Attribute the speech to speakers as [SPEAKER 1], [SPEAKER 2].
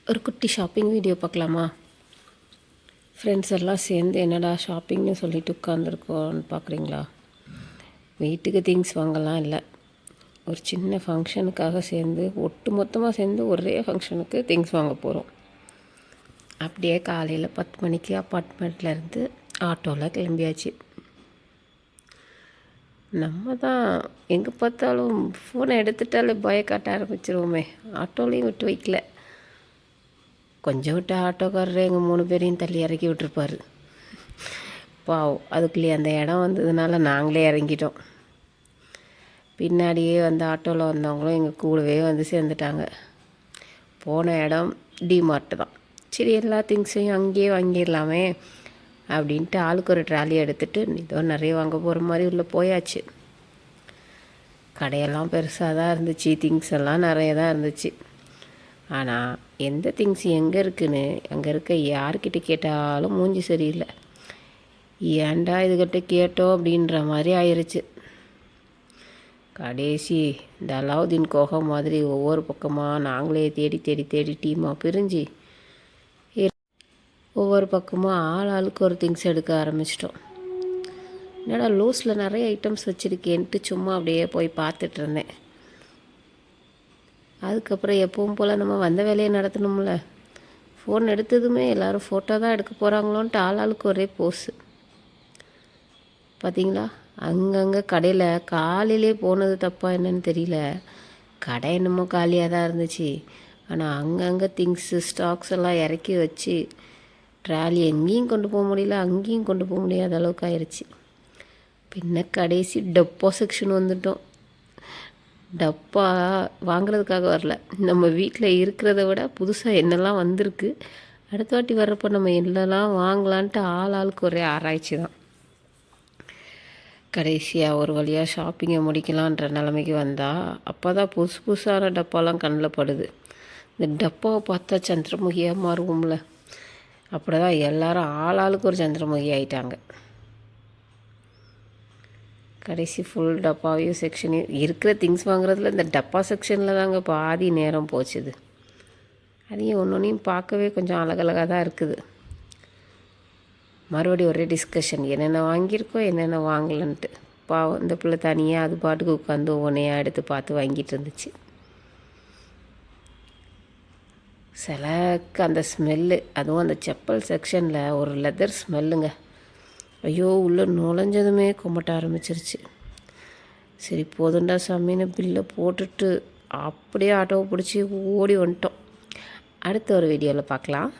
[SPEAKER 1] ஒரு குட்டி shopping video பார்க்கலாமா? ஃப்ரெண்ட்ஸ் எல்லாம் சேர்ந்து என்னடா ஷாப்பிங்னு சொல்லிட்டு உட்காந்துருக்கோன்னு பார்க்குறீங்களா? வீட்டுக்கு திங்ஸ் வாங்கலாம் இல்லை, ஒரு சின்ன ஃபங்க்ஷனுக்காக சேர்ந்து ஒட்டு மொத்தமாக சேர்ந்து ஒரே ஃபங்க்ஷனுக்கு திங்ஸ் வாங்க போகிறோம். அப்படியே காலையில் 10 மணிக்கு அப்பார்ட்மெண்ட்லேருந்து ஆட்டோவில் கிளம்பியாச்சு. நம்ம தான் எங்கே பார்த்தாலும் ஃபோனை எடுத்துட்டாலே பய காட்ட ஆரம்பிச்சிருவோமே, ஆட்டோலையும் விட்டு வைக்கல. கொஞ்சம் விட்டு ஆட்டோக்காரரே எங்கள் 3 பேரையும் தள்ளி இறக்கி விட்டுருப்பார். பாவம், அதுக்குள்ளேயே அந்த இடம் வந்ததுனால நாங்களே இறங்கிட்டோம். பின்னாடியே வந்து ஆட்டோவில் வந்தவங்களும் எங்கள் கூடவே வந்து சேர்ந்துட்டாங்க. போன இடம் டிமார்ட்டு தான். சரி, எல்லா திங்ஸையும் அங்கேயே வாங்கிடலாமே அப்படின்ட்டு ஆளுக்கு ஒரு ட்ராலி எடுத்துகிட்டு இதோ நிறைய வாங்க போகிற மாதிரி உள்ளே போயாச்சு. கடையெல்லாம் பெருசாக தான் இருந்துச்சு, திங்ஸ் எல்லாம் நிறைய தான் இருந்துச்சு. ஆனால் எந்த திங்ஸ் எங்கே இருக்குன்னு அங்கே இருக்க யார்கிட்ட கேட்டாலும் மூஞ்சி சரியில்லை. ஏன்டா இதுகிட்ட கேட்டோம் அப்படின்ற மாதிரி ஆயிடுச்சு. கடைசி இந்த அலாவுதீன் கோகம் மாதிரி ஒவ்வொரு பக்கமாக நாங்களே தேடி தேடி தேடி டீமாக பிரிஞ்சு ஒவ்வொரு பக்கமாக ஆளுக்கு ஒரு திங்ஸ் எடுக்க ஆரம்பிச்சிட்டோம். என்னடா லூஸில் நிறைய ஐட்டம்ஸ் வச்சுருக்கேன்ட்டு சும்மா அப்படியே போய் பார்த்துட்டு இருந்தேன். அதுக்கப்புறம் எப்பவும் போல் நம்ம வந்த வேலையை நடத்தணும்ல. ஃபோன் எடுத்ததுமே எல்லோரும் ஃபோட்டோ தான் எடுக்க போகிறாங்களோன்ட்டு ஆளுக்கு ஒரே போஸு. பார்த்தீங்களா, அங்கங்கே கடையில் காலையிலே போனது தப்பாக என்னன்னு தெரியல, கடை என்னமோ காலியாக தான் இருந்துச்சு. ஆனால் அங்கங்கே திங்ஸு ஸ்டாக்ஸ் எல்லாம் இறக்கி வச்சு ட்ராலி எங்கேயும் கொண்டு போக முடியல, அங்கேயும் கொண்டு போக முடியாத அளவுக்கு ஆயிடுச்சு. பின்ன கடைசி டப்பா செக்ஷன் வந்துட்டோம். டப்பா வாங்குறதுக்காக வரல, நம்ம வீட்டில் இருக்கிறத விட புதுசாக என்னெல்லாம் வந்திருக்கு, அடுத்த வாட்டி வர்றப்போ நம்ம என்னெல்லாம் வாங்கலான்ட்டு ஆளுக்கு ஒரே ஆராய்ச்சி தான். கடைசியாக ஒரு வழியாக ஷாப்பிங்கை முடிக்கலான்ற நிலைமைக்கு வந்தால் அப்போ தான் புதுசு புதுசான டப்பாலாம் கண்ணில் படுது. இந்த டப்பாவை பார்த்தா சந்திரமுகியாக மாறுவோம்ல, அப்படி தான் எல்லோரும் ஆளுக்கு ஒரு சந்திரமுகி ஆகிட்டாங்க. கடைசி ஃபுல் டப்பாவையும் செக்ஷனையும் இருக்கிற திங்ஸ் வாங்குறதுல இந்த டப்பா செக்ஷனில் தாங்க பாதி நேரம் போச்சுது. அதையும் ஒன்றையும் பார்க்கவே கொஞ்சம் அழகழகாக தான் இருக்குது. மறுபடியும் ஒரே டிஸ்கஷன், என்னென்ன வாங்கியிருக்கோம் என்னென்ன வாங்கலன்ட்டு. பாவம், இந்த பிள்ளை தனியாக அது பாட்டுக்கு உட்காந்து ஒவ்வொன்றையாக எடுத்து பார்த்து வாங்கிட்டு இருந்துச்சு. சிலக்கு அந்த ஸ்மெல்லு, அதுவும் அந்த செப்பல் செக்ஷனில் ஒரு லெதர் ஸ்மெல்லுங்க. ஐயோ, உள்ளே நுழைஞ்சதுமே கும்பிட்ட ஆரம்பிச்சிருச்சு. சரி போதுண்டா சாமின்னு பில்லை போட்டுட்டு அப்படியே ஆட்டோவை பிடிச்சி ஓடி வந்துட்டோம். அடுத்த ஒரு வீடியோவில் பார்க்கலாம்.